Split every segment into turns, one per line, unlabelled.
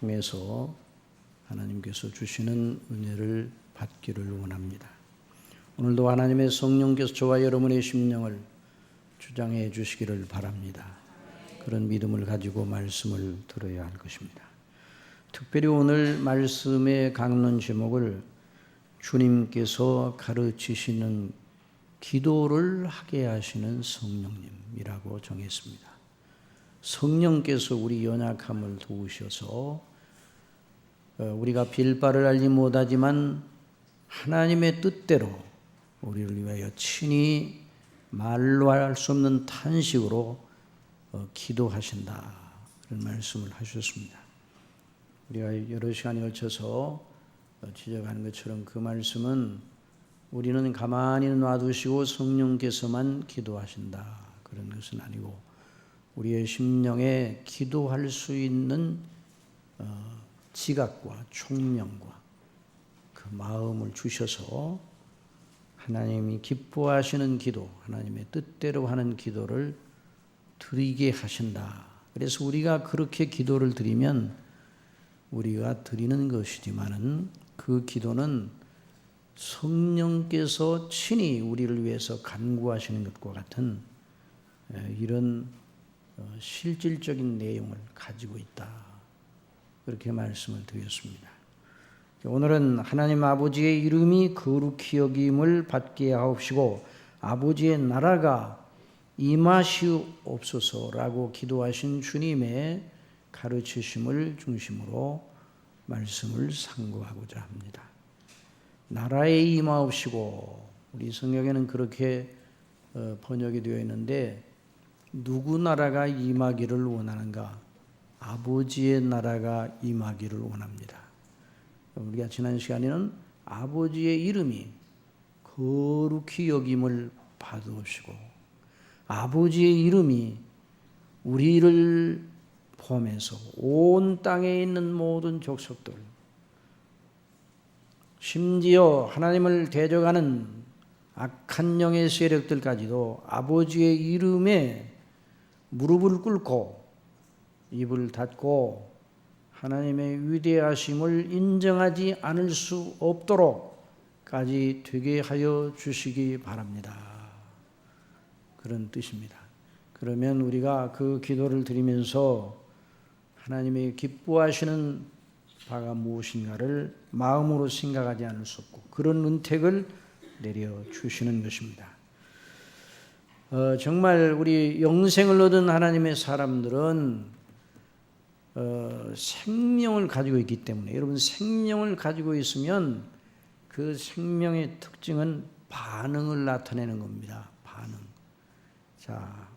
통해서 하나님께서 주시는 은혜를 받기를 원합니다. 오늘도 하나님의 성령께서 저와 여러분의 심령을 주장해 주시기를 바랍니다. 그런 믿음을 가지고 말씀을 들어야 할 것입니다. 특별히 오늘 말씀의 강론 제목을 주님께서 가르치시는 기도를 하게 하시는 성령님이라고 정했습니다. 성령께서 우리 연약함을 도우셔서 우리가 빌 바를 알지 못하지만 하나님의 뜻대로 우리를 위하여 친히 말로 할 수 없는 탄식으로 기도하신다, 그런 말씀을 하셨습니다. 우리가 여러 시간에 걸쳐서 지적하는 것처럼 그 말씀은 우리는 가만히 놔두시고 성령께서만 기도하신다, 그런 것은 아니고 우리의 심령에 기도할 수 있는 지각과 총명과 그 마음을 주셔서 하나님이 기뻐하시는 기도, 하나님의 뜻대로 하는 기도를 드리게 하신다. 그래서 우리가 그렇게 기도를 드리면 우리가 드리는 것이지만은 그 기도는 성령께서 친히 우리를 위해서 간구하시는 것과 같은 이런 실질적인 내용을 가지고 있다, 그렇게 말씀을 드렸습니다. 오늘은 하나님 아버지의 이름이 거룩히 여김을 받게 하옵시고 아버지의 나라가 임하시옵소서라고 기도하신 주님의 가르치심을 중심으로 말씀을 상고하고자 합니다. 나라에 임하옵시고, 우리 성경에는 그렇게 번역이 되어 있는데 누구 나라가 임하기를 원하는가? 아버지의 나라가 임하기를 원합니다. 우리가 지난 시간에는 아버지의 이름이 거룩히 여김을 받으옵시고, 아버지의 이름이 우리를 포함해서 온 땅에 있는 모든 족속들, 심지어 하나님을 대적하는 악한 영의 세력들까지도 아버지의 이름에 무릎을 꿇고 입을 닫고 하나님의 위대하심을 인정하지 않을 수 없도록까지 되게 하여 주시기 바랍니다, 그런 뜻입니다. 그러면 우리가 그 기도를 드리면서 하나님의 기뻐하시는 바가 무엇인가를 마음으로 생각하지 않을 수 없고 그런 은택을 내려주시는 것입니다. 정말 우리 영생을 얻은 하나님의 사람들은 생명을 가지고 있기 때문에, 여러분 생명을 가지고 있으면 그 생명의 특징은 반응을 나타내는 겁니다. 반응. 자,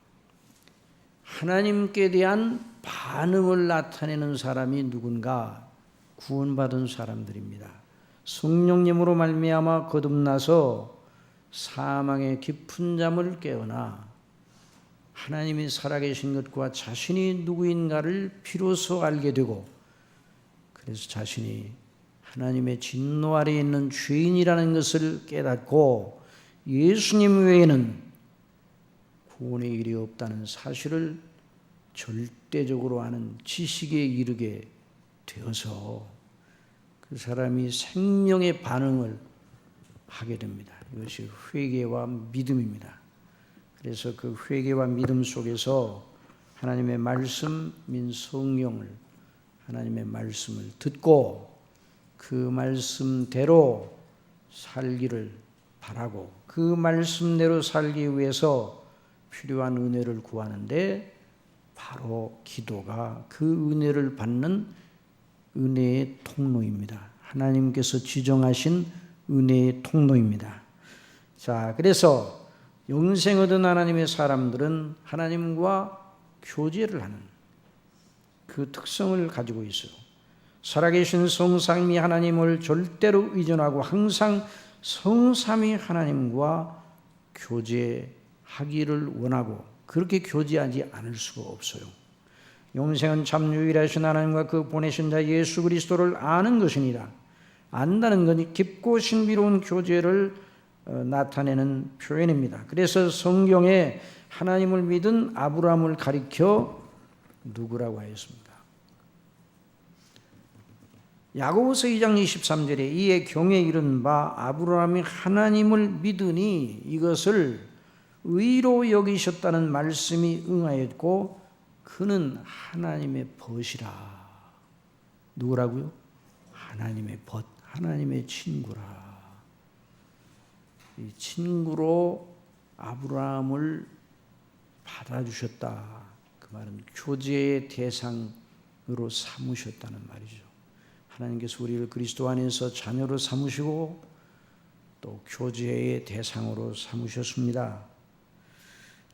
하나님께 대한 반응을 나타내는 사람이 누군가? 구원받은 사람들입니다. 성령님으로 말미암아 거듭나서 사망의 깊은 잠을 깨어나 하나님이 살아계신 것과 자신이 누구인가를 비로소 알게 되고, 그래서 자신이 하나님의 진노 아래에 있는 죄인이라는 것을 깨닫고 예수님 외에는 구원의 일이 없다는 사실을 절대적으로 아는 지식에 이르게 되어서 그 사람이 생명의 반응을 하게 됩니다. 이것이 회개와 믿음입니다. 그래서 그 회개와 믿음 속에서 하나님의 말씀인 성령을, 하나님의 말씀을 듣고 그 말씀대로 살기를 바라고 그 말씀대로 살기 위해서 필요한 은혜를 구하는데 바로 기도가 그 은혜를 받는 은혜의 통로입니다. 하나님께서 지정하신 은혜의 통로입니다. 자, 그래서 영생 얻은 하나님의 사람들은 하나님과 교제를 하는 그 특성을 가지고 있어요. 살아계신 성삼위 하나님을 절대로 의존하고 항상 성삼위 하나님과 교제하기를 원하고 그렇게 교제하지 않을 수가 없어요. 영생은 참 유일하신 하나님과 그 보내신 자 예수 그리스도를 아는 것이니라. 안다는 건 깊고 신비로운 교제를 나타내는 표현입니다. 그래서 성경에 하나님을 믿은 아브라함을 가리켜 누구라고 하였습니까? 야고보서 2장 23절에 이에 경에 이른 바 아브라함이 하나님을 믿으니 이것을 의로 여기셨다는 말씀이 응하였고 그는 하나님의 벗이라. 누구라고요? 하나님의 벗, 하나님의 친구라. 이 친구로 아브라함을 받아주셨다. 그 말은 교제의 대상으로 삼으셨다는 말이죠. 하나님께서 우리를 그리스도 안에서 자녀로 삼으시고 또 교제의 대상으로 삼으셨습니다.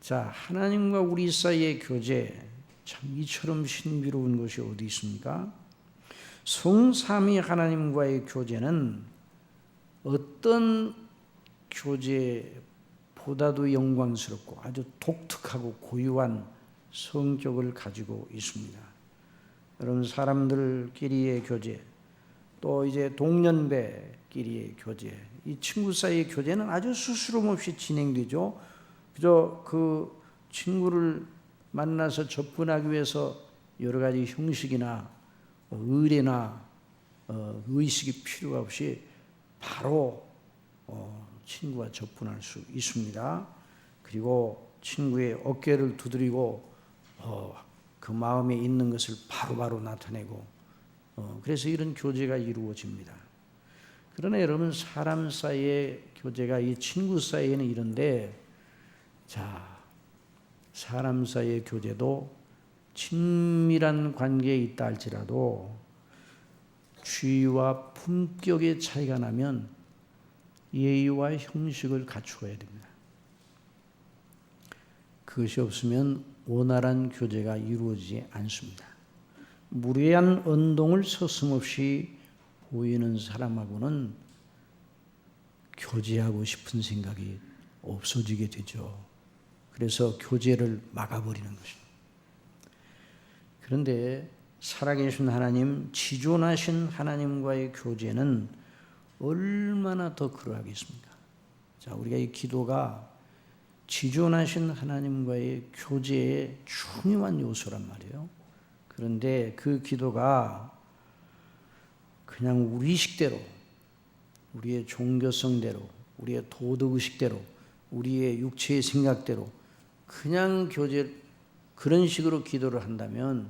자, 하나님과 우리 사이의 교제, 참 이처럼 신비로운 것이 어디 있습니까? 성삼위 하나님과의 교제는 어떤 교제보다도 영광스럽고 아주 독특하고 고유한 성격을 가지고 있습니다. 여러분, 사람들끼리의 교제, 또 이제 동년배끼리의 교제, 이 친구 사이의 교제는 아주 스스럼 없이 진행되죠. 그저 그 친구를 만나서 접근하기 위해서 여러 가지 형식이나 의례나 의식이 필요 없이 바로 친구와 접근할 수 있습니다. 그리고 친구의 어깨를 두드리고 그 마음에 있는 것을 바로바로 나타내고 그래서 이런 교제가 이루어집니다. 그러나 여러분, 사람 사이의 교제가 이 친구 사이에는 이런데, 자, 사람 사이의 교제도 친밀한 관계에 있다 할지라도 주의와 품격의 차이가 나면 예의와 형식을 갖추어야 됩니다. 그것이 없으면 원활한 교제가 이루어지지 않습니다. 무례한 언동을 서슴없이 보이는 사람하고는 교제하고 싶은 생각이 없어지게 되죠. 그래서 교제를 막아버리는 것입니다. 그런데 살아계신 하나님, 지존하신 하나님과의 교제는 얼마나 더 그러하겠습니까? 자, 우리가 이 기도가 지존하신 하나님과의 교제의 중요한 요소란 말이에요. 그런데 그 기도가 그냥 우리 식대로, 우리의 종교성대로, 우리의 도덕의식대로, 우리의 육체의 생각대로 그냥 그런 식으로 기도를 한다면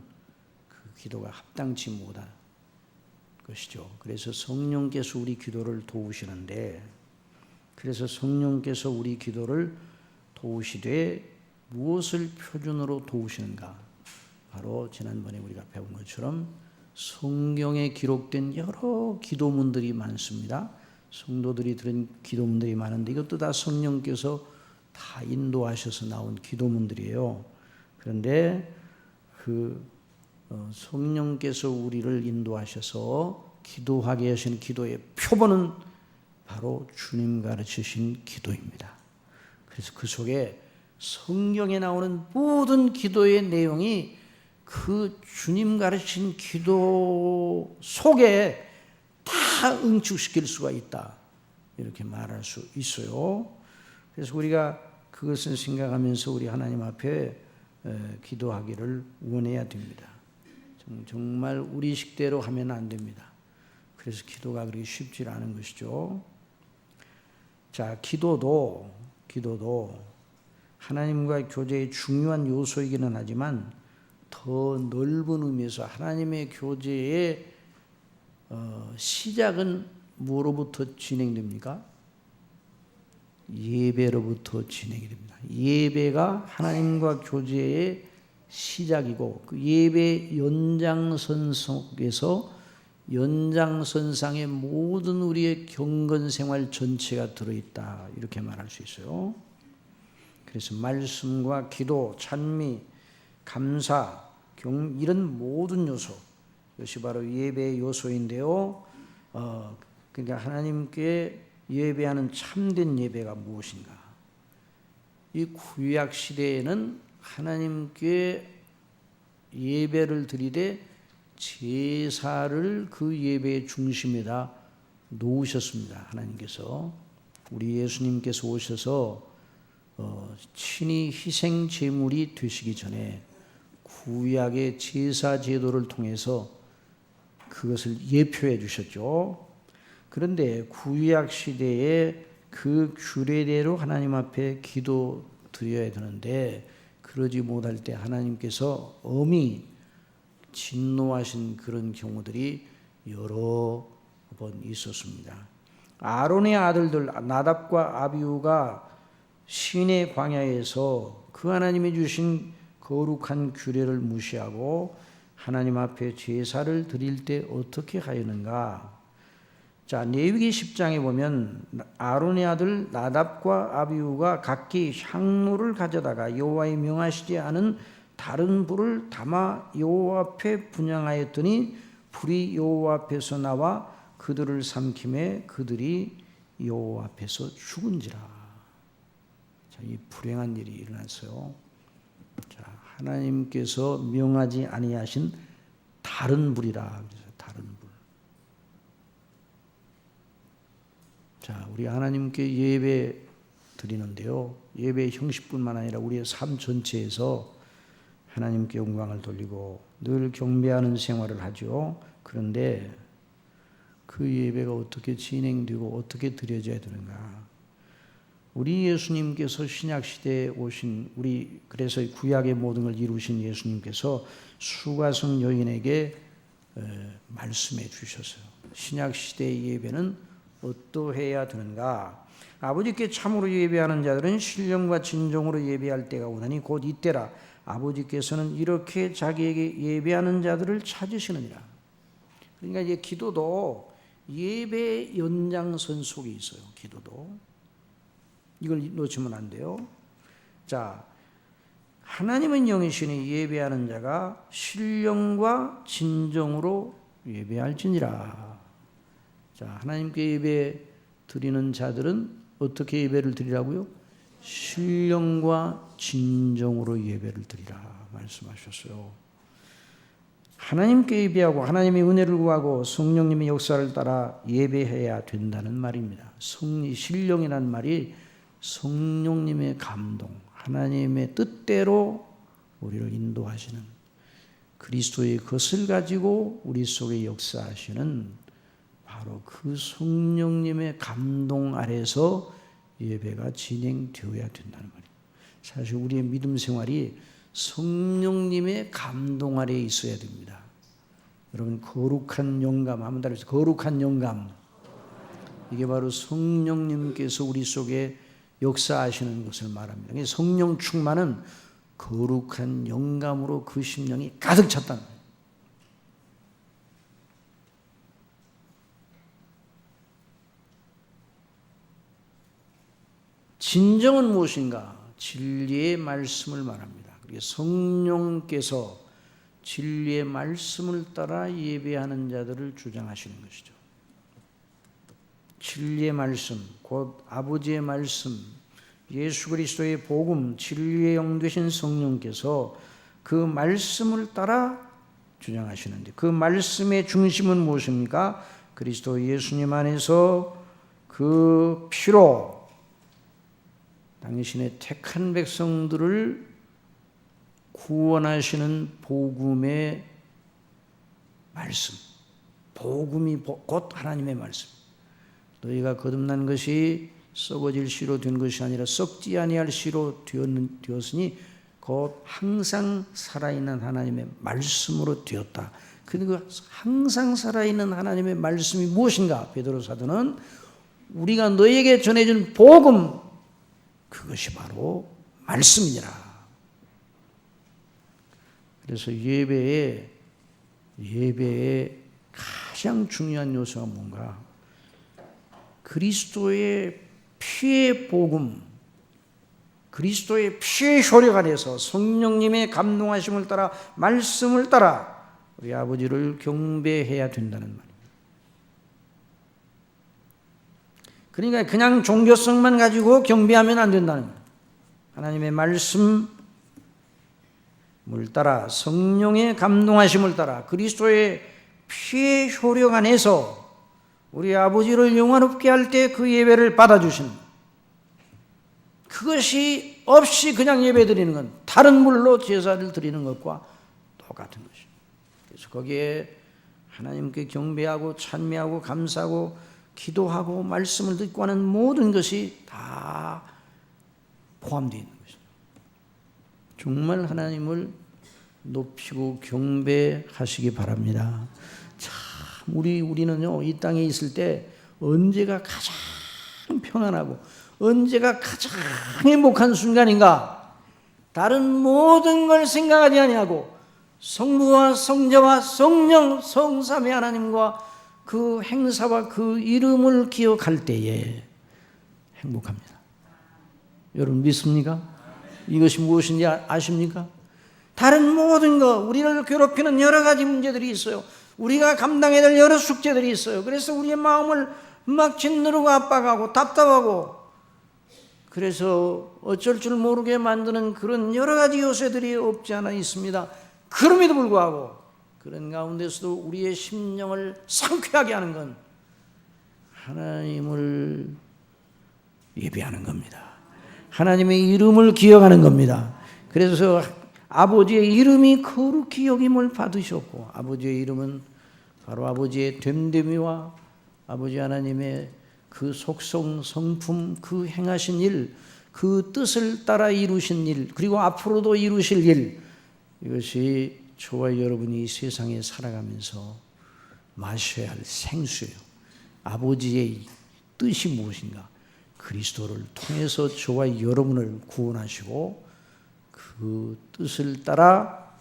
그 기도가 합당치 못한 것이죠. 그래서 성령께서 우리 기도를 도우시는데, 그래서 성령께서 우리 기도를 도우시되 무엇을 표준으로 도우시는가? 바로 지난번에 우리가 배운 것처럼 성경에 기록된 여러 기도문들이 많습니다. 성도들이 들은 기도문들이 많은데 이것도 다 성령께서 다 인도하셔서 나온 기도문들이에요. 그런데 성령께서 우리를 인도하셔서 기도하게 하신 기도의 표본은 바로 주님 가르치신 기도입니다. 그래서 그 속에 성경에 나오는 모든 기도의 내용이 그 주님 가르친 기도 속에 다 응축시킬 수가 있다, 이렇게 말할 수 있어요. 그래서 우리가 그것을 생각하면서 우리 하나님 앞에 기도하기를 원해야 됩니다. 정말 우리 식대로 하면 안 됩니다. 그래서 기도가 그렇게 쉽지 않은 것이죠. 자, 기도도 하나님과의 교제의 중요한 요소이기는 하지만 더 넓은 의미에서 하나님의 교제의 시작은 뭐로부터 진행됩니까? 예배로부터 진행이 됩니다. 예배가 하나님과 교제의 시작이고 그 예배 연장선 속에서 연장선상의 모든 우리의 경건 생활 전체가 들어있다, 이렇게 말할 수 있어요. 그래서 말씀과 기도, 찬미, 감사, 이런 모든 요소, 이것이 바로 예배의 요소인데요. 그러니까 하나님께 예배하는 참된 예배가 무엇인가? 이 구약 시대에는 하나님께 예배를 드리되 제사를 그 예배의 중심에다 놓으셨습니다. 하나님께서, 우리 예수님께서 오셔서 친히 희생 제물이 되시기 전에 구약의 제사 제도를 통해서 그것을 예표해 주셨죠. 그런데 구약 시대에 그 규례대로 하나님 앞에 기도 드려야 되는데 그러지 못할 때 하나님께서 엄히 진노하신 그런 경우들이 여러 번 있었습니다. 아론의 아들들 나답과 아비후가 시내 광야에서 그 하나님이 주신 거룩한 규례를 무시하고 하나님 앞에 제사를 드릴 때 어떻게 하였는가? 자, 레위기 10장에 보면 아론의 아들 나답과 아비후가 각기 향로를 가져다가 여호와의 명하시지 않은 다른 불을 담아 여호와 앞에 분향하였더니 불이 여호와 앞에서 나와 그들을 삼킴에 그들이 여호와 앞에서 죽은지라. 자, 이 불행한 일이 일어났어요. 자, 하나님께서 명하지 아니하신 다른 불이라. 그래서 다른 불. 자, 우리 하나님께 예배 드리는데요. 예배의 형식뿐만 아니라 우리의 삶 전체에서 하나님께 영광을 돌리고 늘 경배하는 생활을 하죠. 그런데 그 예배가 어떻게 진행되고 어떻게 드려져야 되는가? 우리 예수님께서 신약 시대에 오신 그래서 구약의 모든 걸 이루신 예수님께서 수가성 여인에게 말씀해 주셨어요. 신약 시대의 예배는 어떠해야 되는가? 아버지께 참으로 예배하는 자들은 신령과 진정으로 예배할 때가 오나니 곧 이때라. 아버지께서는 이렇게 자기에게 예배하는 자들을 찾으시느니라. 그러니까 이제 기도도 예배의 연장선 속에 있어요. 기도도. 이걸 놓치면 안 돼요. 자, 하나님은 영이시니 예배하는 자가 신령과 진정으로 예배할지니라. 자, 하나님께 예배 드리는 자들은 어떻게 예배를 드리라고요? 신령과 진정으로 예배를 드리라 말씀하셨어요. 하나님께 예배하고 하나님의 은혜를 구하고 성령님의 역사를 따라 예배해야 된다는 말입니다. 신령이라는 말이 성령님의 감동, 하나님의 뜻대로 우리를 인도하시는 그리스도의 것을 가지고 우리 속에 역사하시는 바로 그 성령님의 감동 아래서 예배가 진행되어야 된다는 말이에요. 사실 우리의 믿음 생활이 성령님의 감동 아래에 있어야 됩니다. 여러분, 거룩한 영감, 한번 따라해서 거룩한 영감. 이게 바로 성령님께서 우리 속에 역사하시는 것을 말합니다. 성령 충만은 거룩한 영감으로 그 심령이 가득 찼다는 거예요. 진정은 무엇인가? 진리의 말씀을 말합니다. 성령께서 진리의 말씀을 따라 예배하는 자들을 주장하시는 것이죠. 진리의 말씀, 곧 아버지의 말씀, 예수 그리스도의 복음, 진리의 영 되신 성령께서 그 말씀을 따라 주장하시는데 그 말씀의 중심은 무엇입니까? 그리스도 예수님 안에서 그 피로 당신의 택한 백성들을 구원하시는 복음의 말씀, 복음이 곧 하나님의 말씀. 너희가 거듭난 것이 썩어질 씨로 된 것이 아니라 썩지 아니할 씨로 되었으니 곧 항상 살아있는 하나님의 말씀으로 되었다. 그리고 항상 살아있는 하나님의 말씀이 무엇인가? 베드로 사도는 우리가 너희에게 전해준 복음, 그것이 바로 말씀이니라. 그래서 예배의 가장 중요한 요소가 뭔가? 그리스도의 피의 복음, 그리스도의 피의 효력 안에서 성령님의 감동하심을 따라 말씀을 따라 우리 아버지를 경배해야 된다는 말입니다. 그러니까 그냥 종교성만 가지고 경배하면 안 된다는 거예요. 하나님의 말씀을 따라 성령의 감동하심을 따라 그리스도의 피의 효력 안에서 우리 아버지를 영화롭게 할 때 그 예배를 받아주시는 거예요. 그것이 없이 그냥 예배 드리는 건 다른 물로 제사를 드리는 것과 똑같은 것이죠. 그래서 거기에 하나님께 경배하고 찬미하고 감사하고 기도하고 말씀을 듣고 하는 모든 것이 다 포함되어 있는 것입니다. 정말 하나님을 높이고 경배하시기 바랍니다. 참 우리는요, 이 땅에 있을 때 언제가 가장 평안하고 언제가 가장 행복한 순간인가? 다른 모든 걸 생각하지 아니하고 성부와 성자와 성령 성삼위 하나님과 그 행사와 그 이름을 기억할 때에 행복합니다. 여러분 믿습니까? 이것이 무엇인지 아십니까? 다른 모든 것, 우리를 괴롭히는 여러 가지 문제들이 있어요. 우리가 감당해야 될 여러 숙제들이 있어요. 그래서 우리의 마음을 막 짓누르고 압박하고 답답하고, 그래서 어쩔 줄 모르게 만드는 그런 여러 가지 요소들이 없지 않아 있습니다. 그럼에도 불구하고 그런 가운데서도 우리의 심령을 상쾌하게 하는 건 하나님을 예배하는 겁니다. 하나님의 이름을 기억하는 겁니다. 그래서 아버지의 이름이 거룩히 여김을 받으셨고, 아버지의 이름은 바로 아버지의 됨됨이와 아버지 하나님의 그 속성, 성품, 그 행하신 일, 그 뜻을 따라 이루신 일, 그리고 앞으로도 이루실 일, 이것이 저와 여러분이 세상에 살아가면서 마셔야 할 생수예요. 아버지의 뜻이 무엇인가? 그리스도를 통해서 저와 여러분을 구원하시고 그 뜻을 따라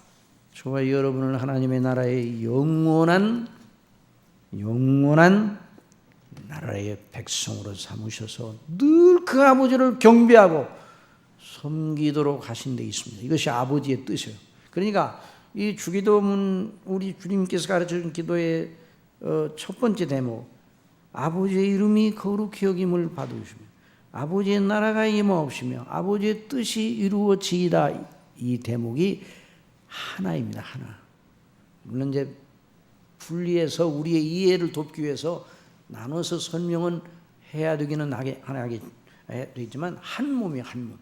저와 여러분을 하나님의 나라의 영원한 나라의 백성으로 삼으셔서 늘 그 아버지를 경배하고 섬기도록 하신 데 있습니다. 이것이 아버지의 뜻이에요. 그러니까 이 주기도문, 우리 주님께서 가르쳐준 기도의 첫 번째 대목, 아버지의 이름이 거룩히 여김을 받으시며 아버지의 나라가 임하옵시며 아버지의 뜻이 이루어지이다. 이 대목이 하나입니다. 하나. 물론 이제 분리해서 우리의 이해를 돕기 위해서 나눠서 설명은 해야 되기는 되겠지만 한 몸이에요. 한 몸.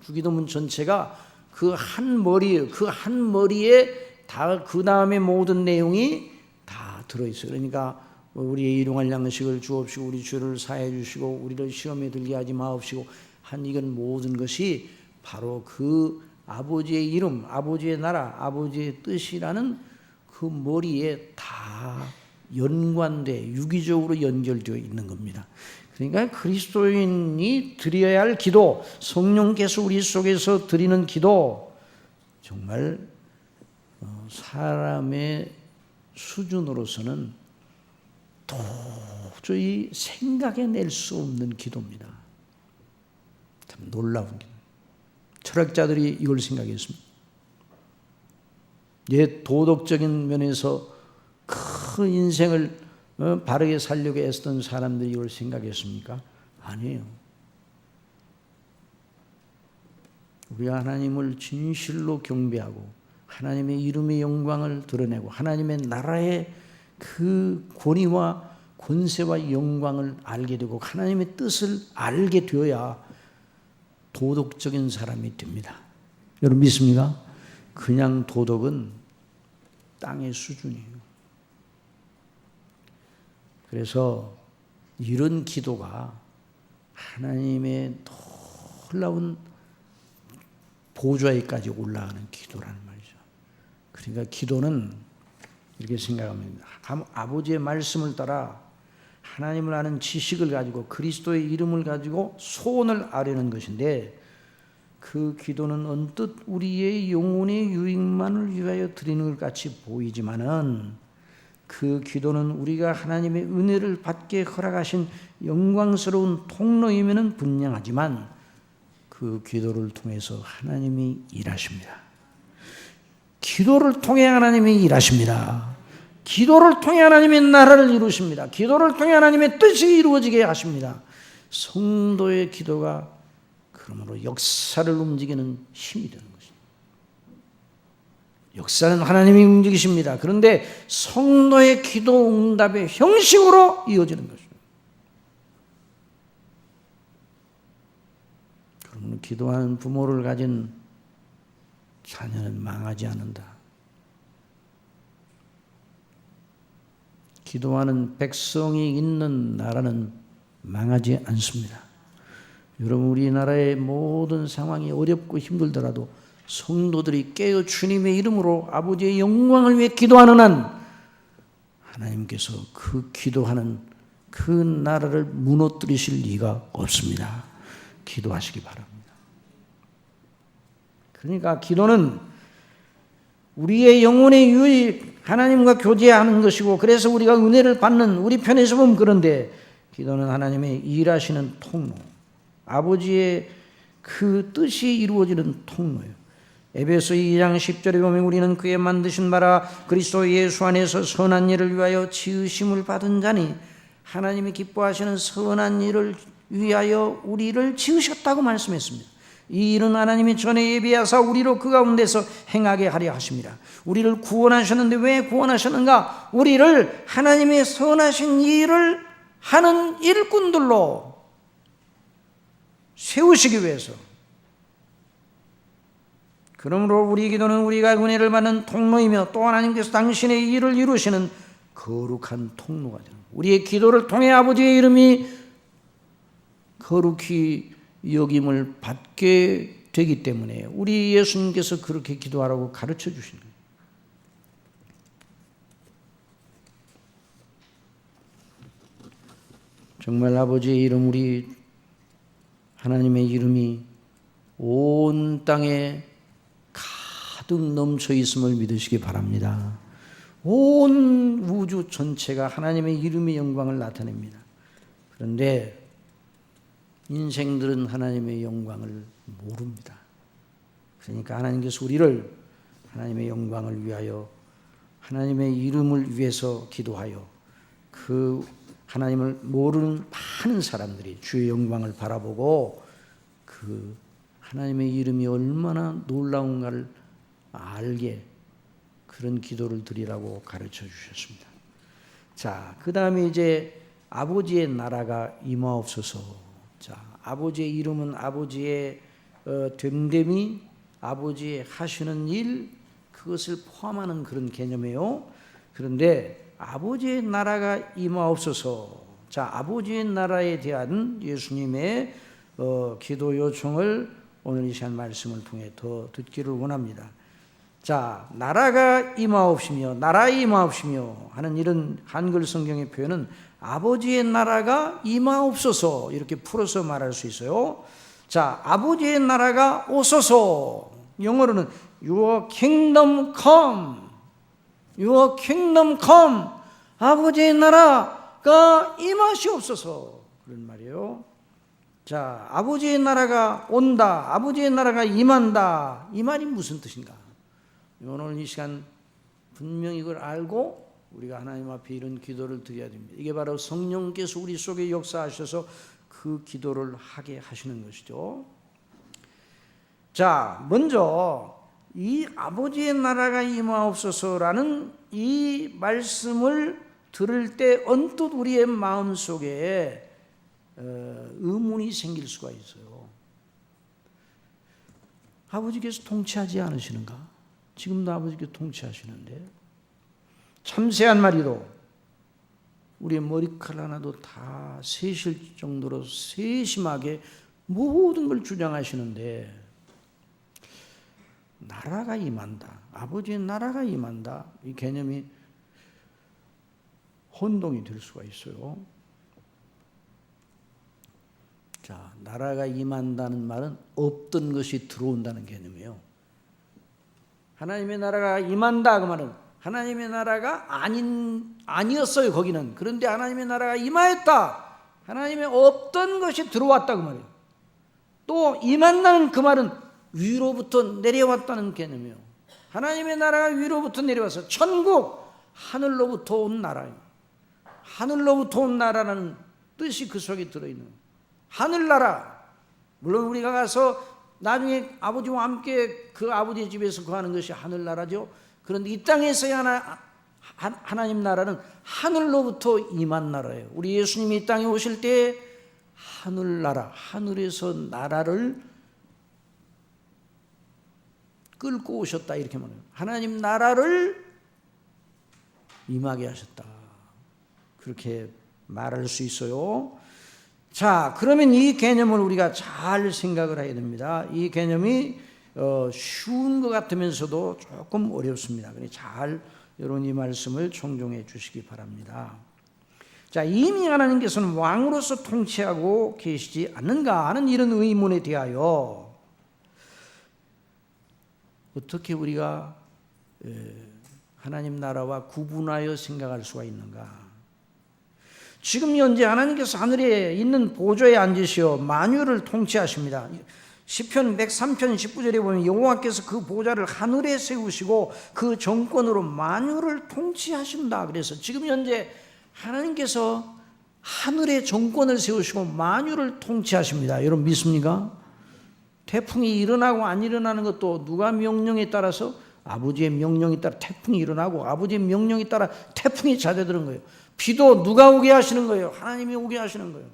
주기도문 전체가 그 한 머리예요. 그 한 머리에 다 그 다음에 모든 내용이 다 들어있어요. 그러니까 우리의 일용할 양식을 주옵시고 우리 죄를 사해 주시고 우리를 시험에 들게 하지 마옵시고 한 이건 모든 것이 바로 그 아버지의 이름, 아버지의 나라, 아버지의 뜻이라는 그 머리에 다 연관돼 유기적으로 연결되어 있는 겁니다. 그러니까 그리스도인이 드려야 할 기도, 성령께서 우리 속에서 드리는 기도, 정말 사람의 수준으로서는 도저히 생각해낼 수 없는 기도입니다. 참 놀라운 기도. 철학자들이 이걸 생각했습니다. 옛 도덕적인 면에서 큰 인생을 바르게 살려고 애쓰던 사람들이 이걸 생각했습니까? 아니에요. 우리가 하나님을 진실로 경배하고 하나님의 이름의 영광을 드러내고 하나님의 나라의 그 권위와 권세와 영광을 알게 되고 하나님의 뜻을 알게 되어야 도덕적인 사람이 됩니다. 여러분 믿습니까? 그냥 도덕은 땅의 수준이에요. 그래서 이런 기도가 하나님의 놀라운 보좌에까지 올라가는 기도라는 말이죠. 그러니까 기도는 이렇게 생각합니다. 아버지의 말씀을 따라 하나님을 아는 지식을 가지고 그리스도의 이름을 가지고 소원을 아뢰는 것인데, 그 기도는 언뜻 우리의 영혼의 유익만을 위하여 드리는 것 같이 보이지만은 그 기도는 우리가 하나님의 은혜를 받게 허락하신 영광스러운 통로임에는 분명하지만 그 기도를 통해서 하나님이 일하십니다. 기도를 통해 하나님이 일하십니다. 기도를 통해 하나님의 나라를 이루십니다. 기도를 통해 하나님의 뜻이 이루어지게 하십니다. 성도의 기도가 그러므로 역사를 움직이는 힘이 되는 것입니다. 역사는 하나님이 움직이십니다. 그런데 성도의 기도 응답의 형식으로 이어지는 것입니다. 그러므로 기도하는 부모를 가진 자녀는 망하지 않는다. 기도하는 백성이 있는 나라는 망하지 않습니다. 여러분, 우리나라의 모든 상황이 어렵고 힘들더라도 성도들이 깨어 주님의 이름으로 아버지의 영광을 위해 기도하는 한 하나님께서 그 기도하는 그 나라를 무너뜨리실 리가 없습니다. 기도하시기 바랍니다. 그러니까 기도는 우리의 영혼의 유익, 하나님과 교제하는 것이고, 그래서 우리가 은혜를 받는, 우리 편에서 보면 그런데 기도는 하나님의 일하시는 통로, 아버지의 그 뜻이 이루어지는 통로예요. 에베소 2장 10절에 보면 우리는 그의 만드신 바라 그리스도 예수 안에서 선한 일을 위하여 지으심을 받은 자니, 하나님이 기뻐하시는 선한 일을 위하여 우리를 지으셨다고 말씀했습니다. 이 일은 하나님이 전에 예비하사 우리로 그 가운데서 행하게 하려 하십니다. 우리를 구원하셨는데 왜 구원하셨는가? 우리를 하나님의 선하신 일을 하는 일꾼들로 세우시기 위해서. 그러므로 우리 기도는 우리가 은혜를 받는 통로이며, 또 하나님께서 당신의 일을 이루시는 거룩한 통로가 되는, 우리의 기도를 통해 아버지의 이름이 거룩히 여김을 받게 되기 때문에 우리 예수님께서 그렇게 기도하라고 가르쳐 주신 거예요. 정말 아버지의 이름, 우리 하나님의 이름이 온 땅에 가득 넘쳐 있음을 믿으시기 바랍니다. 온 우주 전체가 하나님의 이름의 영광을 나타냅니다. 그런데 인생들은 하나님의 영광을 모릅니다. 그러니까 하나님께서 우리를 하나님의 영광을 위하여, 하나님의 이름을 위해서 기도하여, 그 하나님을 모르는 많은 사람들이 주의 영광을 바라보고 그 하나님의 이름이 얼마나 놀라운가를 알게, 그런 기도를 드리라고 가르쳐 주셨습니다. 자, 그 다음에 이제 아버지의 나라가 임하옵소서. 자, 아버지의 이름은 아버지의 됨됨이, 아버지의 하시는 일, 그것을 포함하는 그런 개념이에요. 그런데 아버지의 나라가 임하옵소서. 자, 아버지의 나라에 대한 예수님의 기도 요청을 오늘 이 시간 말씀을 통해 더 듣기를 원합니다. 자, 나라가 임하옵시며, 나라에 임하옵시며 하는 이런 한글 성경의 표현은 아버지의 나라가 임하옵소서, 이렇게 풀어서 말할 수 있어요. 자, 아버지의 나라가 오소서. 영어로는 Your kingdom come, Your kingdom come. 아버지의 나라가 임하시옵소서, 그런 말이에요. 자, 아버지의 나라가 온다, 아버지의 나라가 임한다, 이 말이 무슨 뜻인가? 오늘 이 시간 분명히 이걸 알고 우리가 하나님 앞에 이런 기도를 드려야 됩니다. 이게 바로 성령께서 우리 속에 역사하셔서 그 기도를 하게 하시는 것이죠. 자, 먼저 이 아버지의 나라가 임하옵소서라는 이 말씀을 들을 때 언뜻 우리의 마음속에 의문이 생길 수가 있어요. 아버지께서 통치하지 않으시는가? 지금도 아버지께서 통치하시는데, 참새한 마리도 우리의 머리카락 하나도 다 세실 정도로 세심하게 모든 걸 주장하시는데, 나라가 임한다, 아버지의 나라가 임한다, 이 개념이 혼동이 될 수가 있어요. 자, 나라가 임한다는 말은 없던 것이 들어온다는 개념이에요. 하나님의 나라가 임한다 그 말은 하나님의 나라가 아니었어요, 거기는. 그런데 하나님의 나라가 임하였다, 하나님의 없던 것이 들어왔다 그 말이에요. 또 임한다는 그 말은 위로부터 내려왔다는 개념이에요. 하나님의 나라가 위로부터 내려와서 천국, 하늘로부터 온 나라예요. 하늘로부터 온 나라라는 뜻이 그 속에 들어있는 하늘나라. 물론 우리가 가서 나중에 아버지와 함께 그 아버지의 집에서 거하는 것이 하늘나라죠. 그런데 이 땅에서의 하나님 나라는 하늘로부터 임한 나라예요. 우리 예수님이 이 땅에 오실 때 하늘나라, 하늘에서 나라를 끌고 오셨다, 이렇게 말해요. 하나님 나라를 임하게 하셨다. 그렇게 말할 수 있어요. 자, 그러면 이 개념을 우리가 잘 생각을 해야 됩니다. 이 개념이 쉬운 것 같으면서도 조금 어렵습니다. 그러니 잘 여러분 이 말씀을 청종해 주시기 바랍니다. 자, 이미 하나님께서는 왕으로서 통치하고 계시지 않는가 하는 이런 의문에 대하여 어떻게 우리가 하나님 나라와 구분하여 생각할 수가 있는가? 지금 현재 하나님께서 하늘에 있는 보좌에 앉으시어 만유를 통치하십니다. 시편 103편 19절에 보면 여호와께서 그 보좌를 하늘에 세우시고 그 정권으로 만유를 통치하신다. 그래서 지금 현재 하나님께서 하늘의 정권을 세우시고 만유를 통치하십니다. 여러분 믿습니까? 태풍이 일어나고 안 일어나는 것도 누가 명령에 따라서 아버지의 명령에 따라 태풍이 일어나고 아버지의 명령에 따라 태풍이 잦아드는 거예요. 비도 누가 오게 하시는 거예요? 하나님이 오게 하시는 거예요.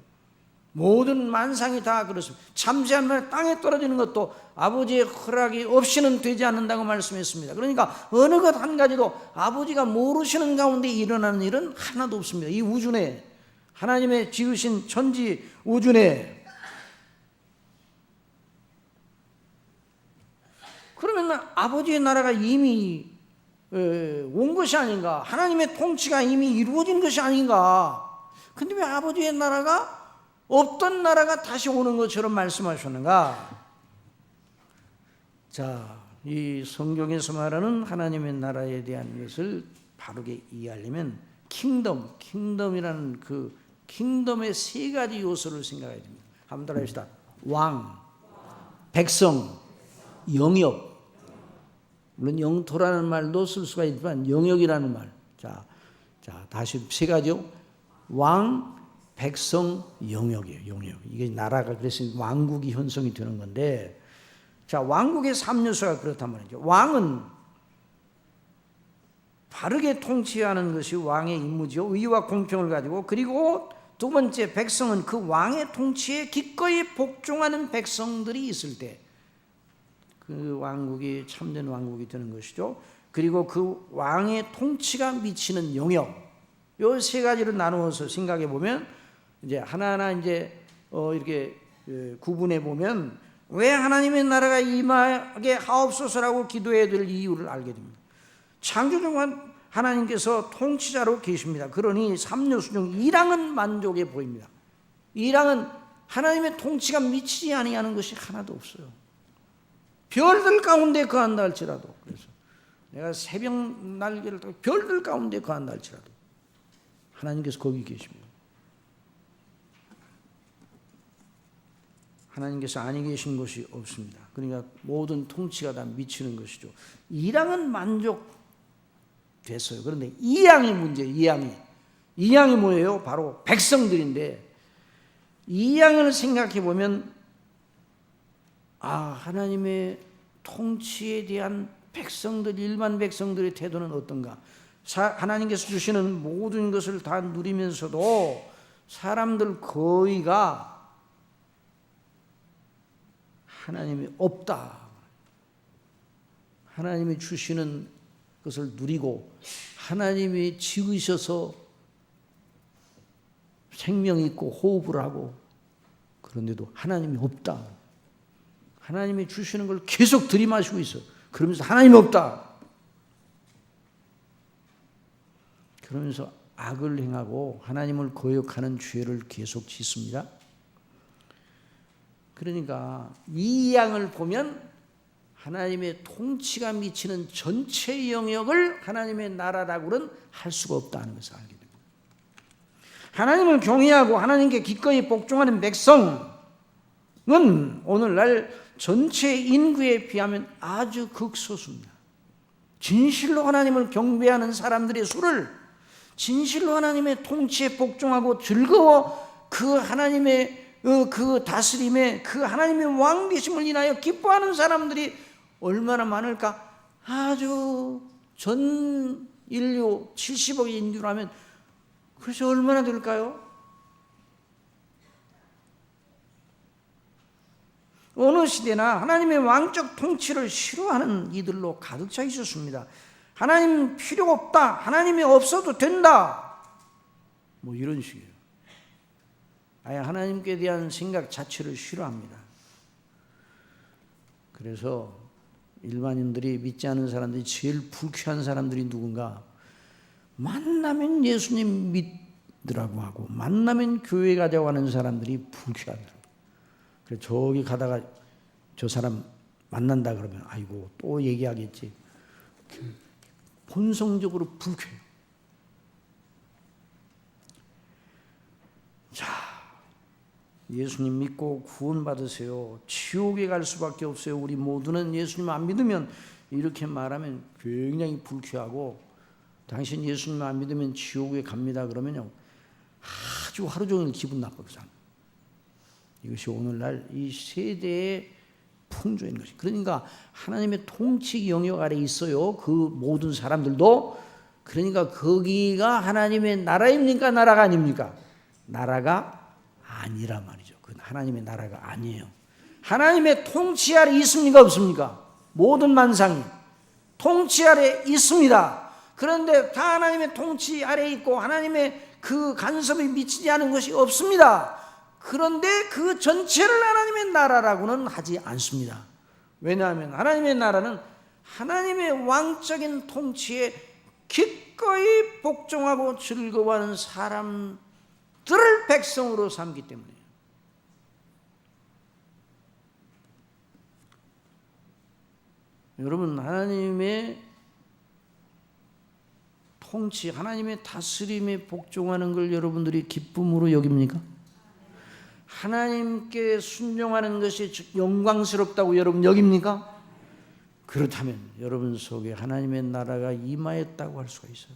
모든 만상이 다 그렇습니다. 잠시한 땅에 떨어지는 것도 아버지의 허락이 없이는 되지 않는다고 말씀했습니다. 그러니까 어느 것 한 가지도 아버지가 모르시는 가운데 일어나는 일은 하나도 없습니다. 이 우주 내 하나님의 지으신 천지 우주 내. 그러면 아버지의 나라가 이미 온 것이 아닌가? 하나님의 통치가 이미 이루어진 것이 아닌가? 근데 왜 아버지의 나라가 없던 나라가 다시 오는 것처럼 말씀하셨는가? 자, 이 성경에서 말하는 하나님의 나라에 대한 것을 바르게 이해하려면 킹덤이라는 그 킹덤의 세 가지 요소를 생각해야 됩니다. 한번 따라합시다. 왕, 백성, 영역. 물론 영토라는 말도 쓸 수가 있지만 영역이라는 말. 자, 다시 세 가지요. 왕, 백성, 영역이에요. 영역. 이게 나라가 그래서 왕국이 형성이 되는 건데, 자, 왕국의 3요소가 그렇단 말이죠. 왕은 바르게 통치하는 것이 왕의 임무죠. 의와 공평을 가지고. 그리고 두 번째, 백성은 그 왕의 통치에 기꺼이 복종하는 백성들이 있을 때 그 왕국이 참된 왕국이 되는 것이죠. 그리고 그 왕의 통치가 미치는 영역, 요 세 가지를 나누어서 생각해 보면 이제 하나하나 이제 이렇게 구분해 보면 왜 하나님의 나라가 임하게 하옵소서라고 기도해야 될 이유를 알게 됩니다. 창조주만 하나님께서 통치자로 계십니다. 그러니 3요소 중 1항은 만족해 보입니다. 1항은 하나님의 통치가 미치지 아니하는 것이 하나도 없어요. 별들 가운데 거한다 할지라도, 그래서 내가 새벽 날개를 타고 별들 가운데 거한다 할지라도 하나님께서 거기 계십니다. 하나님께서 아니 계신 것이 없습니다. 그러니까 모든 통치가 다 미치는 것이죠. 1항은 만족됐어요. 그런데 2항이 문제예요. 2항이 뭐예요? 바로 백성들인데, 2항을 생각해 보면 하나님의 통치에 대한 백성들, 일반 백성들의 태도는 어떤가? 하나님께서 주시는 모든 것을 다 누리면서도 사람들 거의가 하나님이 없다. 하나님이 주시는 것을 누리고 하나님이 지으셔서 생명 있고 호흡을 하고, 그런데도 하나님이 없다. 하나님이 주시는 걸 계속 들이마시고 있어. 그러면서 하나님 없다. 그러면서 악을 행하고 하나님을 거역하는 죄를 계속 짓습니다. 그러니까 이 양을 보면 하나님의 통치가 미치는 전체 영역을 하나님의 나라라고는 할 수가 없다는 것을 알게 됩니다. 하나님을 경외하고 하나님께 기꺼이 복종하는 백성은 오늘날 전체 인구에 비하면 아주 극소수입니다. 진실로 하나님을 경배하는 사람들의 수를, 진실로 하나님의 통치에 복종하고 즐거워 그 하나님의 그 다스림에, 그 하나님의 왕 되심을 인하여 기뻐하는 사람들이 얼마나 많을까? 아주 전 인류 70억의 인류라면 그래서 얼마나 될까요? 어느 시대나 하나님의 왕적 통치를 싫어하는 이들로 가득 차 있었습니다. 하나님 필요 없다. 하나님이 없어도 된다. 뭐 이런 식이에요. 아예 하나님께 대한 생각 자체를 싫어합니다. 그래서 일반인들이 믿지 않은 사람들이 제일 불쾌한 사람들이 누군가, 만나면 예수님 믿으라고 하고 만나면 교회 가자고 하는 사람들이 불쾌하더라고요. 그래서 저기 가다가 저 사람 만난다 그러면 아이고 또 얘기하겠지. 본성적으로 불쾌해요. 자, 예수님 믿고 구원받으세요. 지옥에 갈 수밖에 없어요. 우리 모두는 예수님 안 믿으면, 이렇게 말하면 굉장히 불쾌하고, 당신 예수님 안 믿으면 지옥에 갑니다 그러면요 아주 하루 종일 기분 나쁘거든요. 이것이 오늘날 이 세대의 풍조인 것이. 그러니까 하나님의 통치 영역 아래 있어요. 그 모든 사람들도. 그러니까 거기가 하나님의 나라입니까? 나라가 아닙니까? 나라가 아니란 말이죠. 그건 하나님의 나라가 아니에요. 하나님의 통치 아래 있습니까? 없습니까? 모든 만상이 통치 아래 있습니다. 그런데 다 하나님의 통치 아래 있고 하나님의 그 간섭이 미치지 않은 것이 없습니다. 그런데 그 전체를 하나님의 나라라고는 하지 않습니다. 왜냐하면 하나님의 나라는 하나님의 왕적인 통치에 기꺼이 복종하고 즐거워하는 사람들을 백성으로 삼기 때문이에요. 여러분, 하나님의 통치, 하나님의 다스림에 복종하는 걸 여러분들이 기쁨으로 여깁니까? 하나님께 순종하는 것이 영광스럽다고 여러분 여깁니까? 그렇다면 여러분 속에 하나님의 나라가 임하였다고 할 수가 있어요.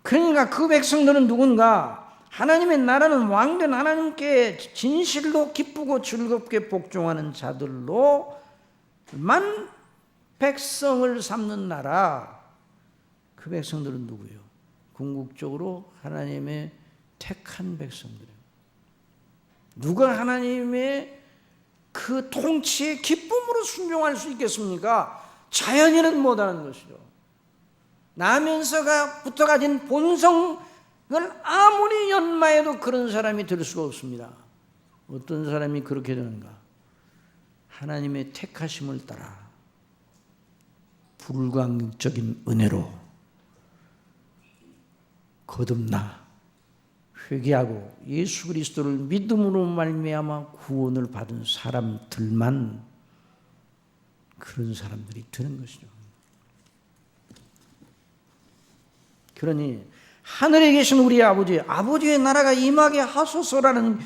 그러니까 그 백성들은 누군가, 하나님의 나라는 왕된 하나님께 진실로 기쁘고 즐겁게 복종하는 자들로만 백성을 삼는 나라. 그 백성들은 누구예요? 궁극적으로 하나님의 택한 백성들이에요. 누가 하나님의 그 통치에 기쁨으로 순종할 수 있겠습니까? 자연인은 못하는 것이죠. 나면서부터 가진 본성을 아무리 연마해도 그런 사람이 될 수가 없습니다. 어떤 사람이 그렇게 되는가? 하나님의 택하심을 따라 불가항력적인 은혜로 거듭나 회개하고 예수 그리스도를 믿음으로 말미암아 구원을 받은 사람들만 그런 사람들이 되는 것이죠. 그러니 하늘에 계신 우리 아버지의 나라가 임하게 하소서라는